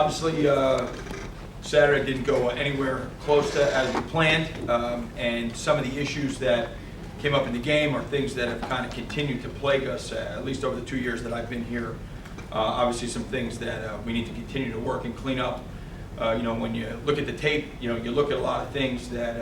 obviously Saturday didn't go anywhere close to as we planned, and some of the issues that came up in the game are things that have kind of continued to plague us, at least over the 2 years that I've been here. Obviously some things that we need to continue to work and clean up. When you look at the tape, you look at a lot of things that,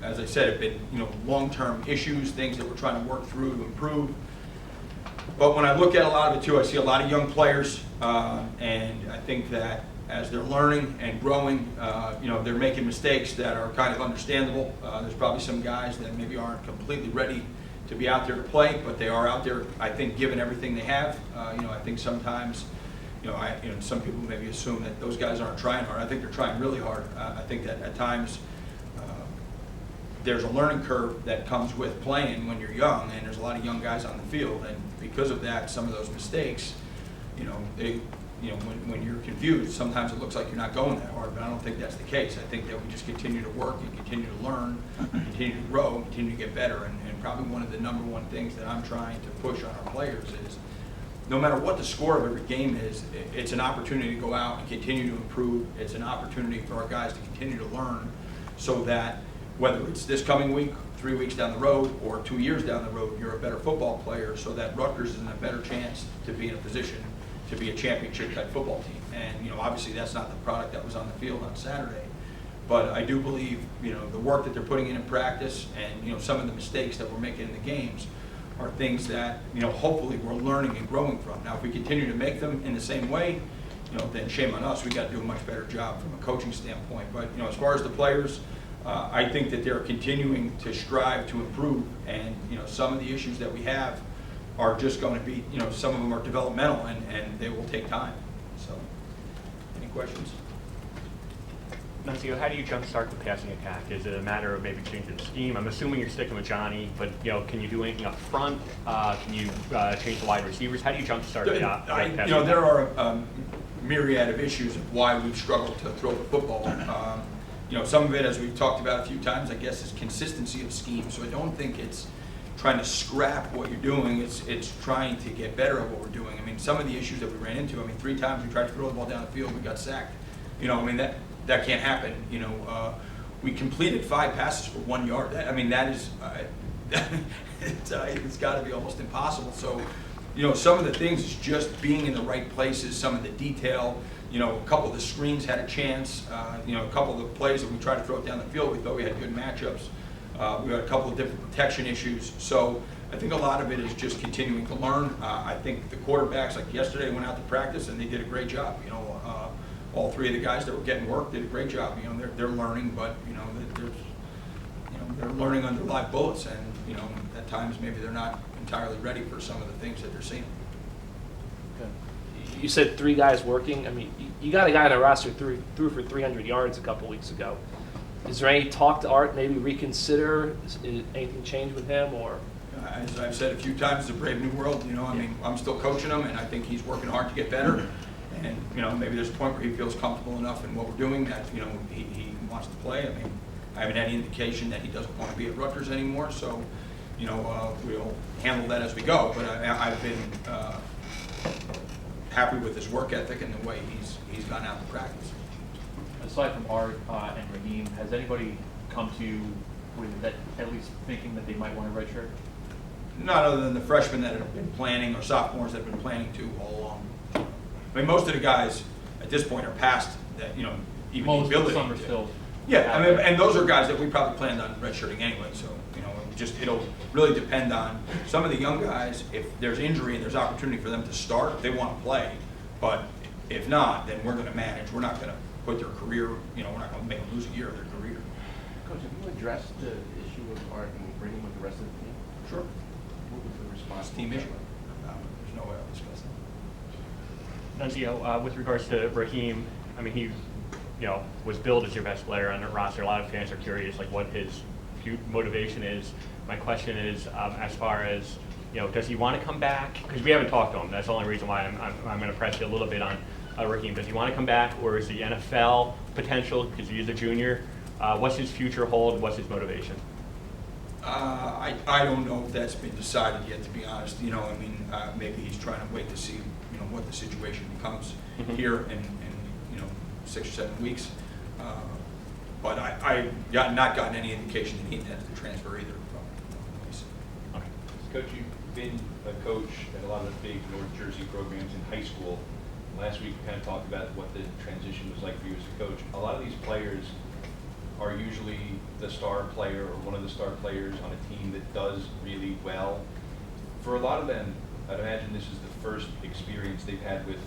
as I said, have been, long-term issues, things that we're trying to work through to improve. But when I look at a lot of it too, I see a lot of young players, and I think that as they're learning and growing, they're making mistakes that are kind of understandable. There's probably some guys that maybe aren't completely ready to be out there to play, but they are out there, I think, giving everything they have. I think sometimes, some people maybe assume that those guys aren't trying hard. I think they're trying really hard. I think that at times there's a learning curve that comes with playing when you're young, and there's a lot of young guys on the field, and because of that, some of those mistakes, when you're confused, sometimes it looks like you're not going that hard, but I don't think that's the case. I think that we just continue to work and continue to learn, continue to grow, and continue to get better, and probably one of the number one things that I'm trying to push on our players is no matter what the score of every game is, it's an opportunity to go out and continue to improve. It's an opportunity for our guys to continue to learn so that whether it's this coming week, 3 weeks down the road, or 2 years down the road, you're a better football player so that Rutgers is in a better chance to be in a position to be a championship-type football team. And, obviously that's not the product that was on the field on Saturday. But I do believe, the work that they're putting in practice and, some of the mistakes that we're making in the games are things that, hopefully we're learning and growing from. Now, if we continue to make them in the same way, then shame on us. We got to do a much better job from a coaching standpoint. But, as far as the players, I think that they're continuing to strive to improve, and some of the issues that we have are just going to be, some of them are developmental, and they will take time. So, any questions? Nunzio, how do you jumpstart the passing attack? Is it a matter of maybe changing the scheme? I'm assuming you're sticking with Johnny, but can you do anything up front? Can you change the wide receivers? How do you jumpstart the passing attack? There are a myriad of issues of why we've struggled to throw the football. Some of it, as we've talked about a few times, I guess, is consistency of scheme. So I don't think it's trying to scrap what you're doing. It's trying to get better at what we're doing. I mean, some of the issues that we ran into, 3 times we tried to throw the ball down the field, we got sacked. That can't happen. We completed 5 passes for 1 yard. That is, it's got to be almost impossible. So, some of the things is just being in the right places, some of the detail. A couple of the screens had a chance. A couple of the plays that we tried to throw it down the field, we thought we had good matchups. We had a couple of different protection issues. So I think a lot of it is just continuing to learn. I think the quarterbacks, like yesterday, went out to practice and they did a great job. All 3 of the guys that were getting work did a great job. They're learning, but they're learning under live bullets, and at times maybe they're not entirely ready for some of the things that they're seeing. You said 3 guys working. You got a guy on the roster threw for 300 yards a couple weeks ago. Is there any talk to Art, maybe reconsider? Is anything changed with him, or? As I've said a few times, it's a brave new world. I'm still coaching him, and I think he's working hard to get better. And maybe there's a point where he feels comfortable enough in what we're doing that he wants to play. I haven't had any indication that he doesn't want to be at Rutgers anymore. So, we'll handle that as we go. But I've been happy with his work ethic and the way he's gone out to practice. Aside from Art and Raheem, has anybody come to you with that, at least thinking that they might want a red shirt? Not other than the freshmen that have been planning, or sophomores that have been planning to all along. Most of the guys at this point are past that, even Most the ability. of some are still. Yeah, and those are guys that we probably planned on redshirting anyway. So, it'll really depend on some of the young guys. If there's injury and there's opportunity for them to start, they want to play. But if not, then we're going to manage. We're not going to put their career, we're not going to make them lose a year of their career. Coach, have you addressed the issue of Art and bringing with the rest of the team? Sure. What was the response? Team issue. There's no way I'll discuss that. Nunzio, with regards to Raheem, he, was billed as your best player on the roster. A lot of fans are curious, what his motivation is. My question is, as far as, does he want to come back? Because we haven't talked to him. That's the only reason why I'm going to press you a little bit on Raheem. Does he want to come back, or is the NFL potential, because he is a junior? What's his future hold? What's his motivation? I don't know if that's been decided yet, to be honest. Maybe he's trying to wait to see, what the situation becomes here and 6 or 7 weeks. But I not gotten any indication that he intends to transfer either from Mason. Okay. Coach, you've been a coach at a lot of the big North Jersey programs in high school. Last week, we kind of talked about what the transition was like for you as a coach. A lot of these players are usually the star player or one of the star players on a team that does really well. For a lot of them, I'd imagine this is the first experience they've had with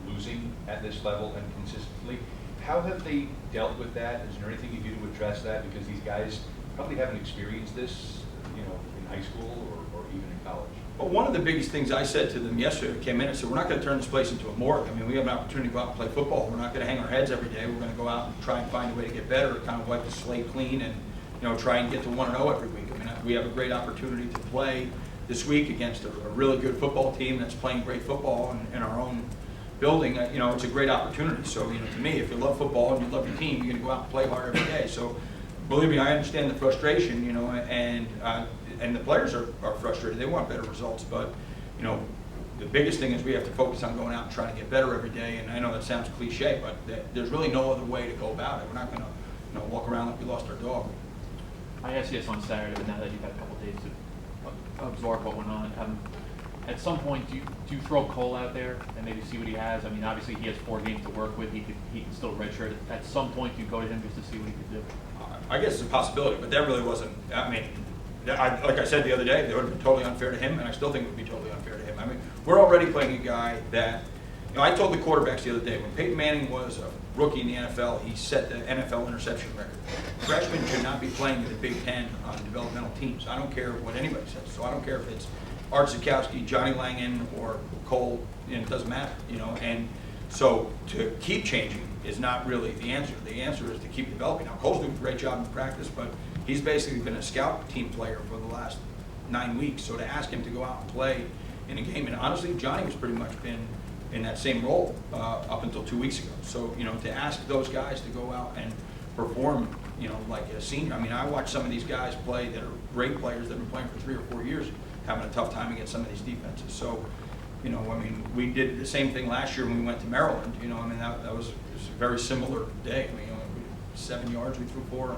losing at this level and consistently. How have they dealt with that? Is there anything you do to address that? Because these guys probably haven't experienced this, in high school or even in college. Well, one of the biggest things I said to them yesterday, I came in and said, we're not going to turn this place into a morgue. I mean, we have an opportunity to go out and play football. We're not going to hang our heads every day. We're going to go out and try and find a way to get better, kind of wipe the slate clean and, try and get to 1-0 every week. I mean, we have a great opportunity to play this week against a really good football team that's playing great football in our own building. It's a great opportunity. So, to me, if you love football and you love your team, you're going to go out and play hard every day. So, believe me, I understand the frustration, and the players are frustrated. They want better results, but, the biggest thing is we have to focus on going out and trying to get better every day. And I know that sounds cliche, but there's really no other way to go about it. We're not going to, walk around like we lost our dog. I asked you this on Saturday, but now that you've had a couple of days to absorb what went on, at some point, do you throw Cole out there and maybe see what he has? I mean, obviously he has 4 games to work with. He can still redshirt. At some point, do you go to him just to see what he could do? I guess it's a possibility, but that really wasn't. I mean, like I said the other day, that would have been totally unfair to him, and I still think it would be totally unfair to him. I mean, we're already playing a guy that, I told the quarterbacks the other day, when Peyton Manning was a rookie in the NFL, he set the NFL interception record. Freshmen should not be playing in the Big Ten on developmental teams. I don't care what anybody says. So I don't care if it's Art Zukowski, Johnny Langan, or Cole, it doesn't matter, And so to keep changing is not really the answer. The answer is to keep developing. Now, Cole's doing a great job in practice, but he's basically been a scout team player for the last 9 weeks. So to ask him to go out and play in a game, and honestly, Johnny was pretty much been in that same role up until 2 weeks ago. So, to ask those guys to go out and perform, like a senior. I mean, I watch some of these guys play that are great players that have been playing for 3 or 4 years, having a tough time against some of these defenses. So, we did the same thing last year when we went to Maryland. That was a very similar day. 7 yards, we threw 4,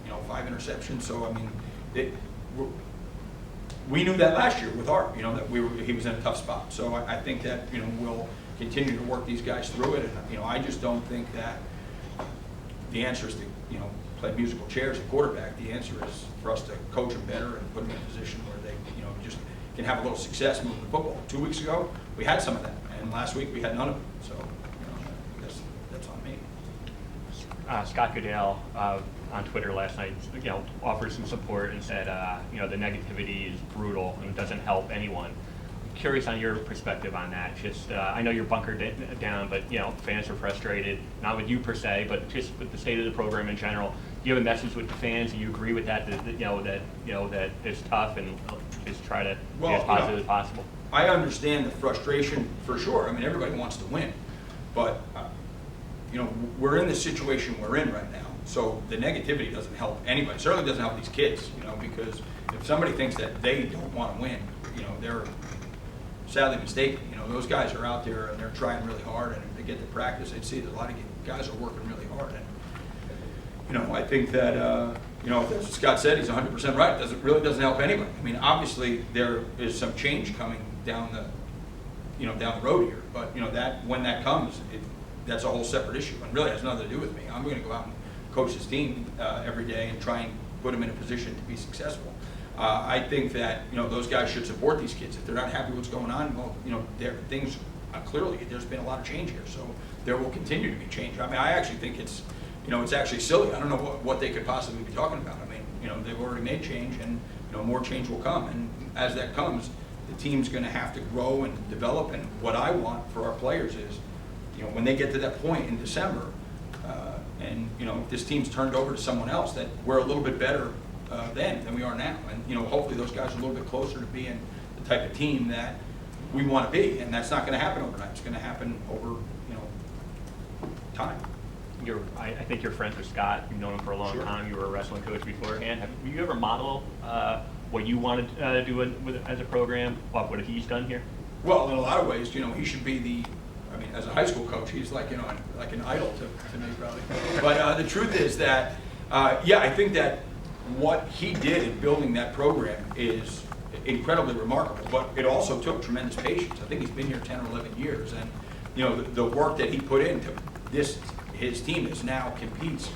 and 5 interceptions. So, we knew that last year with Art. That he was in a tough spot. So I think that we'll continue to work these guys through it. And I just don't think that the answer is to play musical chairs at quarterback. The answer is for us to coach them better and put them in a position where they just can have a little success moving the football. 2 weeks ago, we had some of that, and last week we had none of it. So that's on me. Scott Goodale on Twitter last night, offered some support and said, the negativity is brutal and it doesn't help anyone. I'm curious on your perspective on that. Just, I know you're bunkered down, but fans are frustrated, not with you per se, but just with the state of the program in general. Do you have a message with the fans? Do you agree with that? That it's tough and just try to be as positive as possible. I understand the frustration for sure. I mean, everybody wants to win, but we're in the situation we're in right now. So the negativity doesn't help anybody. It certainly doesn't help these kids, because if somebody thinks that they don't want to win, they're sadly mistaken. Those guys are out there and they're trying really hard, and if they get to practice, they'd see that a lot of guys are working really hard. And I think that as Scott said, he's 100% right. It really doesn't help anybody. I mean, obviously there is some change coming down the down the road here, but that when that comes, that's a whole separate issue, and really has nothing to do with me. I'm going to go out and coach his team every day and try and put them in a position to be successful. I think that those guys should support these kids. If they're not happy with what's going on, well, things clearly there's been a lot of change here, so there will continue to be change. I mean, I actually think it's it's actually silly. I don't know what they could possibly be talking about. I mean, they've already made change, and more change will come. And as that comes, the team's going to have to grow and develop. And what I want for our players is, when they get to that point in December, and if this team's turned over to someone else, that we're a little bit better then than we are now. And hopefully those guys are a little bit closer to being the type of team that we want to be. And that's not going to happen overnight. It's going to happen over time. I think you're friends with Scott. You've known him for a long time. You were a wrestling coach beforehand. Have you ever modeled what you wanted to do as a program, what he's done here? Well, in a lot of ways, he should be the I mean, as a high school coach, he's like, like an idol to me probably. But the truth is that, yeah, I think that what he did in building that program is incredibly remarkable, but it also took tremendous patience. I think he's been here 10 or 11 years, and the work that he put into this, his team is now competes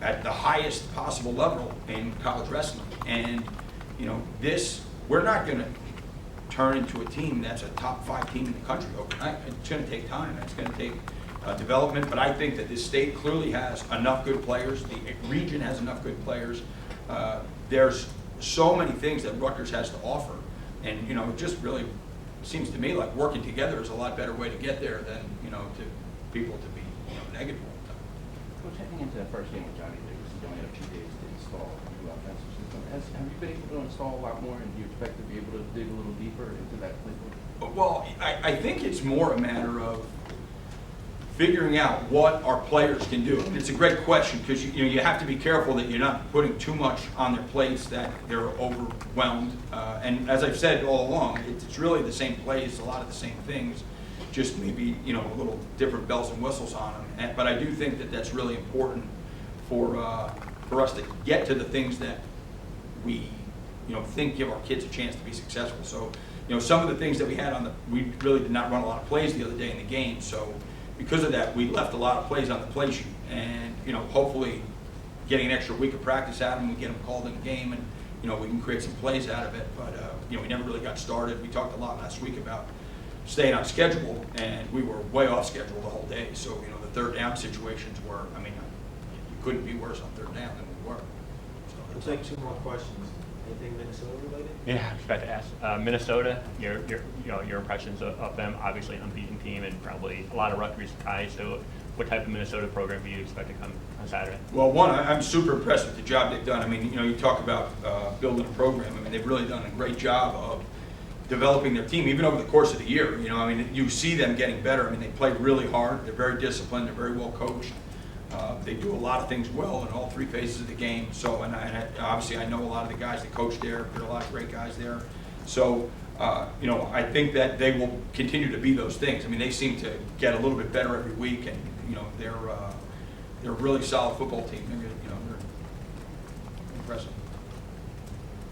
at the highest possible level in college wrestling. And we're not going to turn into a team that's a top 5 team in the country overnight. It's going to take time. It's going to take development. But I think that this state clearly has enough good players. The region has enough good players. There's so many things that Rutgers has to offer, and it just really seems to me like working together is a lot better way to get there than to people to be negative all the time. Coach, heading into that first game with Johnny Davis, you only have 2 days to install a new offensive system. Have you been able to install a lot more, and do you expect to be able to dig a little deeper into that playbook? Well, I think it's more a matter of figuring out what our players can do. And it's a great question because you have to be careful that you're not putting too much on their plates, that they're overwhelmed. And as I've said all along, it's really the same plays, a lot of the same things, just maybe a little different bells and whistles on them. But I do think that that's really important for us to get to the things that we think give our kids a chance to be successful. So some of the things that we had we really did not run a lot of plays the other day in the game. So because of that, we left a lot of plays on the play sheet, and hopefully getting an extra week of practice out of them, we get them called in the game, and we can create some plays out of it. But we never really got started. We talked a lot last week about staying on schedule, and we were way off schedule the whole day. So the third down situations were, I mean, you couldn't be worse on third down than we were. We'll take 2 more questions. Anything Minnesota related? Yeah, I was about to ask. Minnesota, your impressions of them, obviously an unbeaten team and probably a lot of Rutgers ties. So what type of Minnesota program do you expect to come on Saturday? Well, I'm super impressed with the job they've done. I mean, you talk about building a program. I mean, they've really done a great job of developing their team, even over the course of the year. I mean, you see them getting better. I mean, they play really hard. They're very disciplined. They're very well coached. They do a lot of things well in all 3 phases of the game. So, and obviously I know a lot of the guys that coach there. There are a lot of great guys there. So, I think that they will continue to be those things. I mean, they seem to get a little bit better every week, and they're a really solid football team. They're impressive.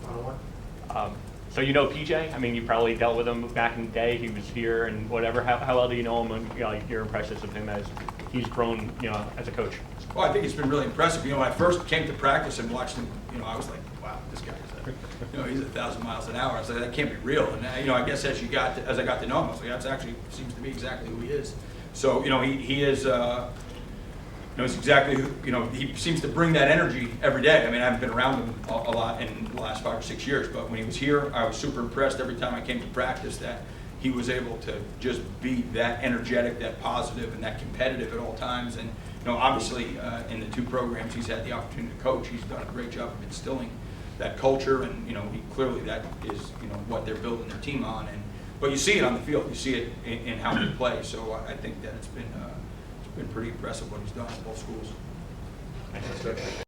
Final one? So PJ? I mean, you probably dealt with him back in the day. He was here and whatever. How well do you know him, and your impressions of him as he's grown, as a coach? Well, I think it's been really impressive. When I first came to practice and watched him, I was like, wow, this guy is, he's 1,000 miles an hour. I was like, that can't be real. And I guess as I got to know him, I was like, that's actually seems to be exactly who he is. So he is. It's exactly who, he seems to bring that energy every day. I mean, I haven't been around him a lot in the last 5 or 6 years, but when he was here, I was super impressed every time I came to practice that he was able to just be that energetic, that positive, and that competitive at all times. And, obviously in the 2 programs he's had the opportunity to coach, he's done a great job of instilling that culture, and, clearly that is, what they're building their team on. But you see it on the field, you see it in how they play. So I think that it's been pretty impressive what he's done at both schools. Thanks.